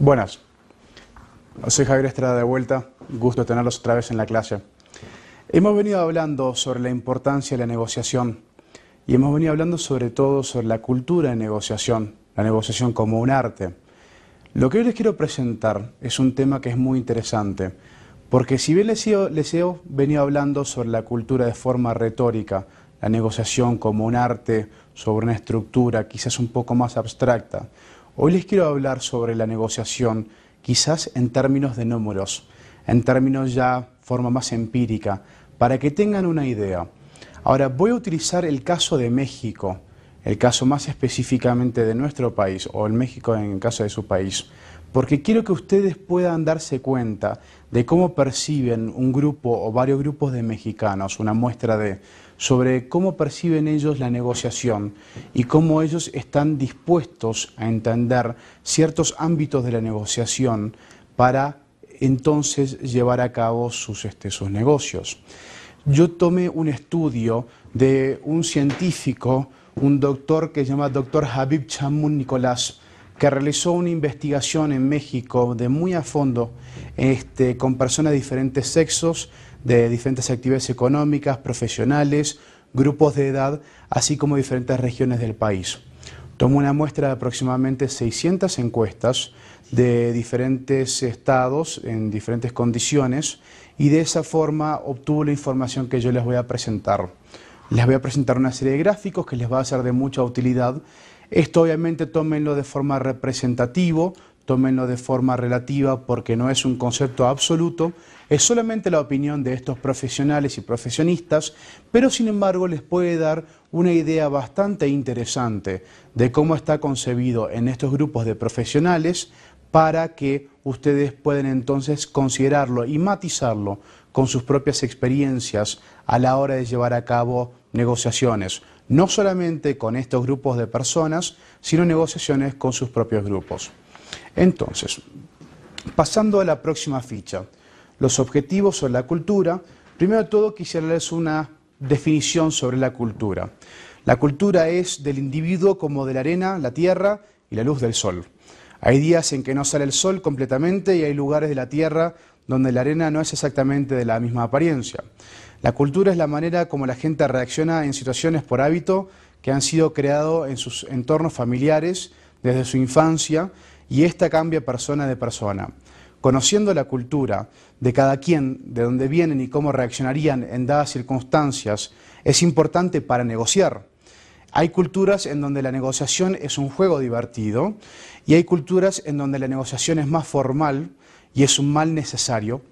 Buenas, soy Javier Estrada de vuelta, gusto tenerlos otra vez en la clase. Hemos venido hablando sobre la importancia de la negociación y hemos venido hablando sobre todo sobre la cultura de negociación, la negociación como un arte. Lo que hoy les quiero presentar es un tema que es muy interesante, porque si bien les he venido hablando sobre la cultura de forma retórica, la negociación como un arte, sobre una estructura quizás un poco más abstracta, hoy les quiero hablar sobre la negociación quizás en términos de números, en términos ya forma más empírica, para que tengan una idea. Ahora voy a utilizar el caso de México, el caso más específicamente de nuestro país, o el México en el caso de su país, porque quiero que ustedes puedan darse cuenta de cómo perciben un grupo o varios grupos de mexicanos, una muestra sobre cómo perciben ellos la negociación y cómo ellos están dispuestos a entender ciertos ámbitos de la negociación para entonces llevar a cabo sus negocios. Yo tomé un estudio de un científico, un doctor que se llama Dr. Habib Chamoun Nicolás, que realizó una investigación en México de muy a fondo con personas de diferentes sexos, de diferentes actividades económicas, profesionales, grupos de edad, así como diferentes regiones del país. Tomó una muestra de aproximadamente 600 encuestas de diferentes estados, en diferentes condiciones, y de esa forma obtuvo la información que yo les voy a presentar. Les voy a presentar una serie de gráficos que les va a ser de mucha utilidad. Esto obviamente tómenlo de forma representativa, tómenlo de forma relativa porque no es un concepto absoluto, es solamente la opinión de estos profesionales y profesionistas, pero sin embargo les puede dar una idea bastante interesante de cómo está concebido en estos grupos de profesionales para que ustedes puedan entonces considerarlo y matizarlo con sus propias experiencias a la hora de llevar a cabo negociaciones, no solamente con estos grupos de personas, sino negociaciones con sus propios grupos. Entonces, pasando a la próxima ficha, los objetivos sobre la cultura, primero de todo quisiera darles una definición sobre la cultura. La cultura es del individuo como de la arena, la tierra y la luz del sol. Hay días en que no sale el sol completamente y hay lugares de la tierra donde la arena no es exactamente de la misma apariencia. La cultura es la manera como la gente reacciona en situaciones por hábito que han sido creados en sus entornos familiares desde su infancia y esta cambia persona de persona. Conociendo la cultura de cada quien, de dónde vienen y cómo reaccionarían en dadas circunstancias, es importante para negociar. Hay culturas en donde la negociación es un juego divertido y hay culturas en donde la negociación es más formal y es un mal necesario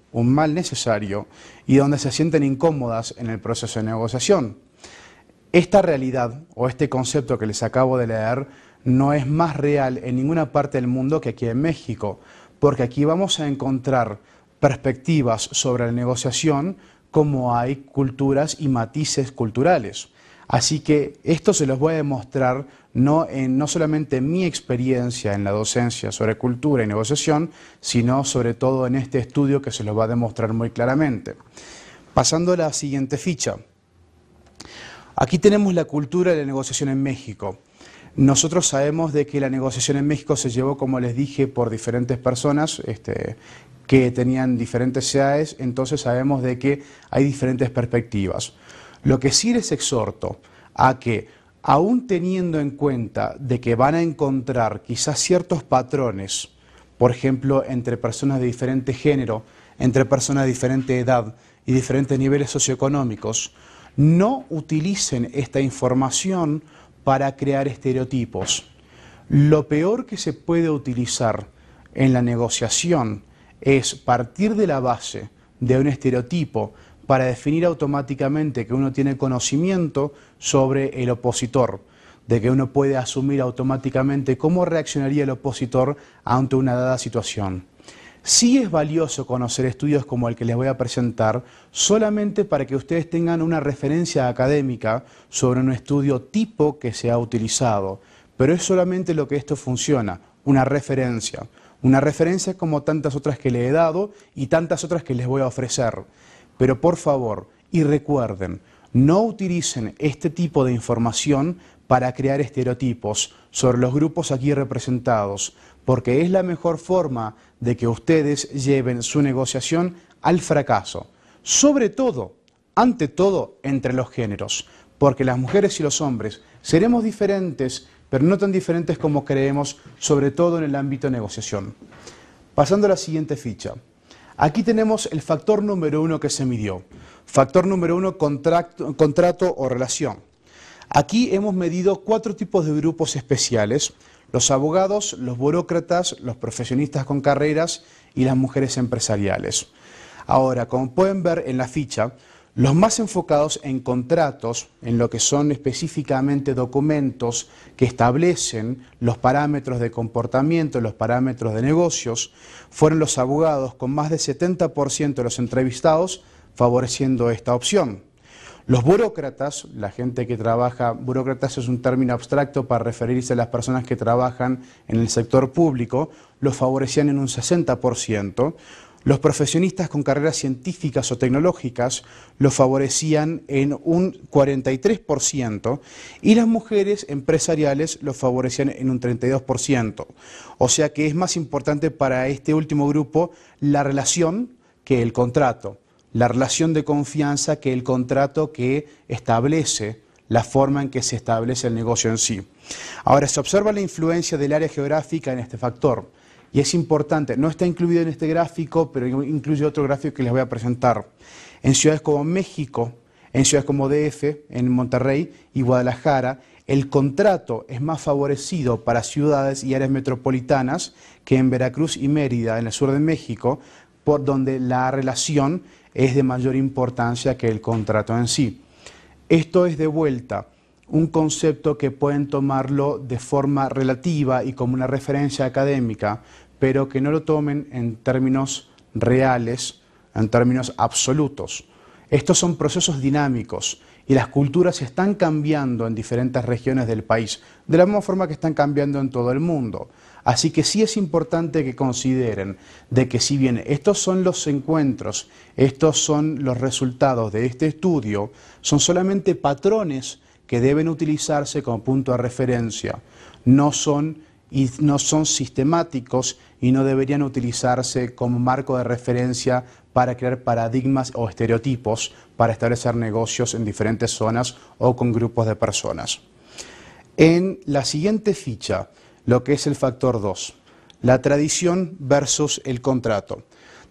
y donde se sienten incómodas en el proceso de negociación. Esta realidad o este concepto que les acabo de leer no es más real en ninguna parte del mundo que aquí en México, porque aquí vamos a encontrar perspectivas sobre la negociación como hay culturas y matices culturales. Así que esto se los voy a demostrar no solamente en mi experiencia en la docencia sobre cultura y negociación, sino sobre todo en este estudio que se los va a demostrar muy claramente. Pasando a la siguiente ficha. Aquí tenemos la cultura de la negociación en México. Nosotros sabemos de que la negociación en México se llevó, como les dije, por diferentes personas que tenían diferentes edades, entonces sabemos de que hay diferentes perspectivas. Lo que sí les exhorto a que, aún teniendo en cuenta de que van a encontrar quizás ciertos patrones, por ejemplo, entre personas de diferente género, entre personas de diferente edad y diferentes niveles socioeconómicos, no utilicen esta información para crear estereotipos. Lo peor que se puede utilizar en la negociación es partir de la base de un estereotipo para definir automáticamente que uno tiene conocimiento sobre el opositor, de que uno puede asumir automáticamente cómo reaccionaría el opositor ante una dada situación. Sí es valioso conocer estudios como el que les voy a presentar, solamente para que ustedes tengan una referencia académica sobre un estudio tipo que se ha utilizado, pero es solamente lo que esto funciona, una referencia como tantas otras que le he dado y tantas otras que les voy a ofrecer. Pero por favor, y recuerden, no utilicen este tipo de información para crear estereotipos sobre los grupos aquí representados, porque es la mejor forma de que ustedes lleven su negociación al fracaso, sobre todo, ante todo, entre los géneros, porque las mujeres y los hombres seremos diferentes, pero no tan diferentes como creemos, sobre todo en el ámbito de negociación. Pasando a la siguiente ficha. Aquí tenemos el factor número 1 que se midió. Factor número 1, contrato o relación. Aquí hemos medido 4 tipos de grupos especiales: los abogados, los burócratas, los profesionistas con carreras y las mujeres empresariales. Ahora, como pueden ver en la ficha, los más enfocados en contratos, en lo que son específicamente documentos que establecen los parámetros de comportamiento, los parámetros de negocios, fueron los abogados, con más del 70% de los entrevistados favoreciendo esta opción. Los burócratas, la gente que trabaja, burócratas es un término abstracto para referirse a las personas que trabajan en el sector público, los favorecían en un 60%. Los profesionistas con carreras científicas o tecnológicas los favorecían en un 43% y las mujeres empresariales los favorecían en un 32%. O sea que es más importante para este último grupo la relación que el contrato, la relación de confianza que el contrato que establece la forma en que se establece el negocio en sí. Ahora, se observa la influencia del área geográfica en este factor. Y es importante, no está incluido en este gráfico, pero incluye otro gráfico que les voy a presentar. En ciudades como México, en ciudades como DF, en Monterrey y Guadalajara, el contrato es más favorecido para ciudades y áreas metropolitanas que en Veracruz y Mérida, en el sur de México, por donde la relación es de mayor importancia que el contrato en sí. Esto es de vuelta un concepto que pueden tomarlo de forma relativa y como una referencia académica, pero que no lo tomen en términos reales, en términos absolutos. Estos son procesos dinámicos y las culturas están cambiando en diferentes regiones del país, de la misma forma que están cambiando en todo el mundo. Así que sí es importante que consideren de que si bien estos son los encuentros, estos son los resultados de este estudio, son solamente patrones que deben utilizarse como punto de referencia. No son sistemáticos y no deberían utilizarse como marco de referencia para crear paradigmas o estereotipos para establecer negocios en diferentes zonas o con grupos de personas. En la siguiente ficha, lo que es el factor 2, la tradición versus el contrato.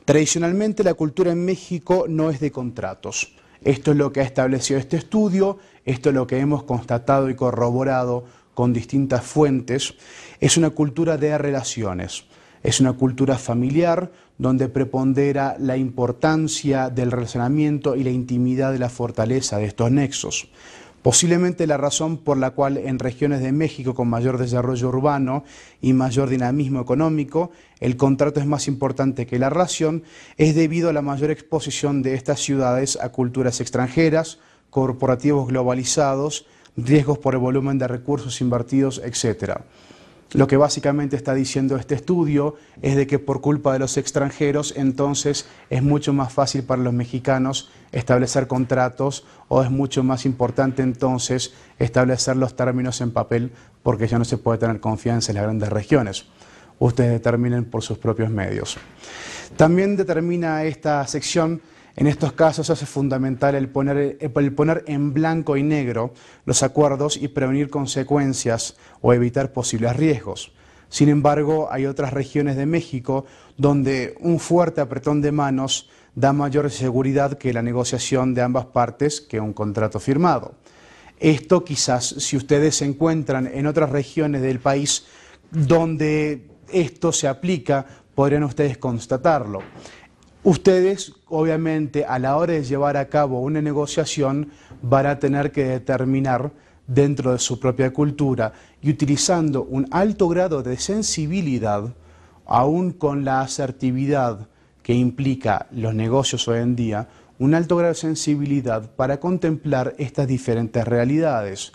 Tradicionalmente la cultura en México no es de contratos. Esto es lo que ha establecido este estudio, esto es lo que hemos constatado y corroborado con distintas fuentes. Es una cultura de relaciones, es una cultura familiar donde prepondera la importancia del relacionamiento y la intimidad de la fortaleza de estos nexos. Posiblemente la razón por la cual en regiones de México con mayor desarrollo urbano y mayor dinamismo económico el contrato es más importante que la relación es debido a la mayor exposición de estas ciudades a culturas extranjeras, corporativos globalizados, riesgos por el volumen de recursos invertidos, etc. Lo que básicamente está diciendo este estudio es de que por culpa de los extranjeros, entonces es mucho más fácil para los mexicanos establecer contratos o es mucho más importante entonces establecer los términos en papel porque ya no se puede tener confianza en las grandes regiones. Ustedes determinen por sus propios medios. También determina esta sección. En estos casos hace fundamental el poner en blanco y negro los acuerdos y prevenir consecuencias o evitar posibles riesgos. Sin embargo, hay otras regiones de México donde un fuerte apretón de manos da mayor seguridad que la negociación de ambas partes que un contrato firmado. Esto quizás, si ustedes se encuentran en otras regiones del país donde esto se aplica, podrían ustedes constatarlo. Ustedes, obviamente, a la hora de llevar a cabo una negociación, van a tener que determinar dentro de su propia cultura y utilizando un alto grado de sensibilidad, aún con la asertividad que implica los negocios hoy en día, un alto grado de sensibilidad para contemplar estas diferentes realidades.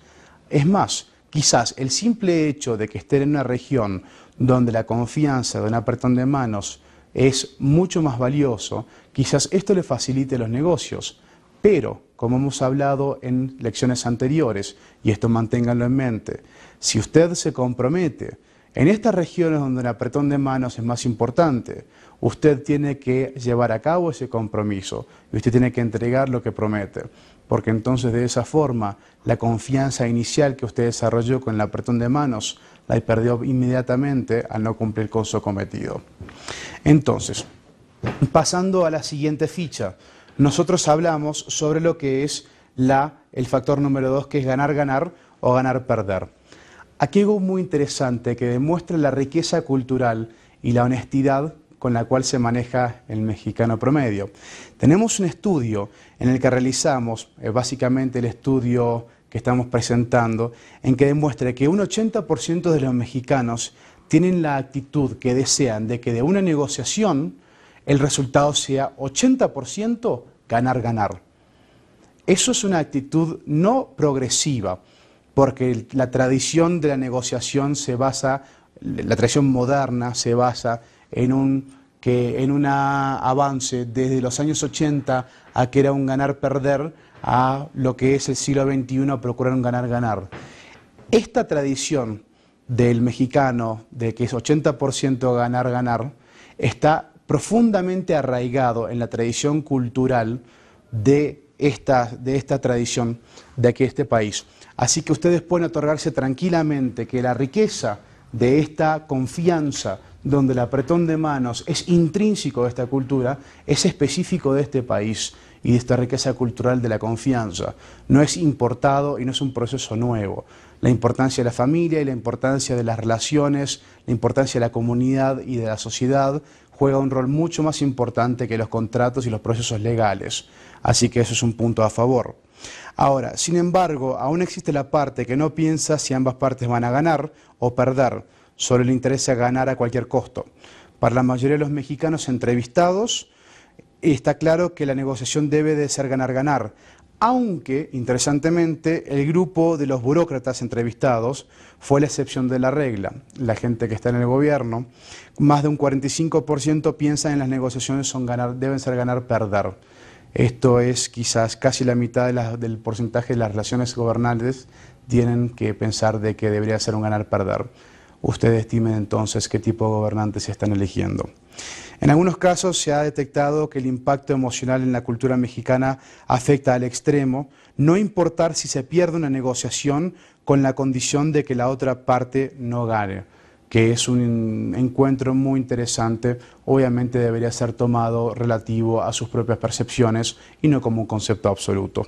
Es más, quizás el simple hecho de que estén en una región donde la confianza de un apretón de manos es mucho más valioso, quizás esto le facilite los negocios, Pero, como hemos hablado en lecciones anteriores, y esto manténganlo en mente, si usted se compromete en estas regiones donde el apretón de manos es más importante, usted tiene que llevar a cabo ese compromiso y usted tiene que entregar lo que promete, porque entonces de esa forma la confianza inicial que usted desarrolló con el apretón de manos la perdió inmediatamente al no cumplir con su cometido. Entonces, pasando a la siguiente ficha, nosotros hablamos sobre lo que es el factor número 2, que es ganar-ganar o ganar-perder. Aquí algo muy interesante que demuestra la riqueza cultural y la honestidad con la cual se maneja el mexicano promedio. Tenemos un estudio en el que realizamos, básicamente el estudio que estamos presentando, en que demuestra que un 80% de los mexicanos tienen la actitud que desean de que de una negociación el resultado sea 80% ganar-ganar. Eso es una actitud no progresiva, porque la tradición de la negociación se basa, la tradición moderna se basa en un avance desde los años 80 a que era un ganar-perder a lo que es el siglo XXI a procurar un ganar-ganar. Esta tradición del mexicano de que es 80% ganar-ganar está profundamente arraigado en la tradición cultural de esta tradición de aquí este país. Así que ustedes pueden otorgarse tranquilamente que la riqueza de esta confianza, donde el apretón de manos es intrínseco de esta cultura, es específico de este país y de esta riqueza cultural de la confianza. No es importado y no es un proceso nuevo. La importancia de la familia y la importancia de las relaciones, la importancia de la comunidad y de la sociedad juega un rol mucho más importante que los contratos y los procesos legales. Así que eso es un punto a favor. Ahora, sin embargo, aún existe la parte que no piensa si ambas partes van a ganar o perder, solo le interesa ganar a cualquier costo. Para la mayoría de los mexicanos entrevistados, está claro que la negociación debe de ser ganar-ganar, aunque, interesantemente, el grupo de los burócratas entrevistados fue la excepción de la regla. La gente que está en el gobierno, más de un 45% piensa en las negociaciones deben ser ganar-perder. Esto es quizás casi la mitad del porcentaje de las relaciones gobernantes tienen que pensar de que debería ser un ganar-perder. Ustedes estimen entonces qué tipo de gobernantes se están eligiendo. En algunos casos se ha detectado que el impacto emocional en la cultura mexicana afecta al extremo, no importar si se pierde una negociación con la condición de que la otra parte no gane, que es un encuentro muy interesante, obviamente debería ser tomado relativo a sus propias percepciones y no como un concepto absoluto.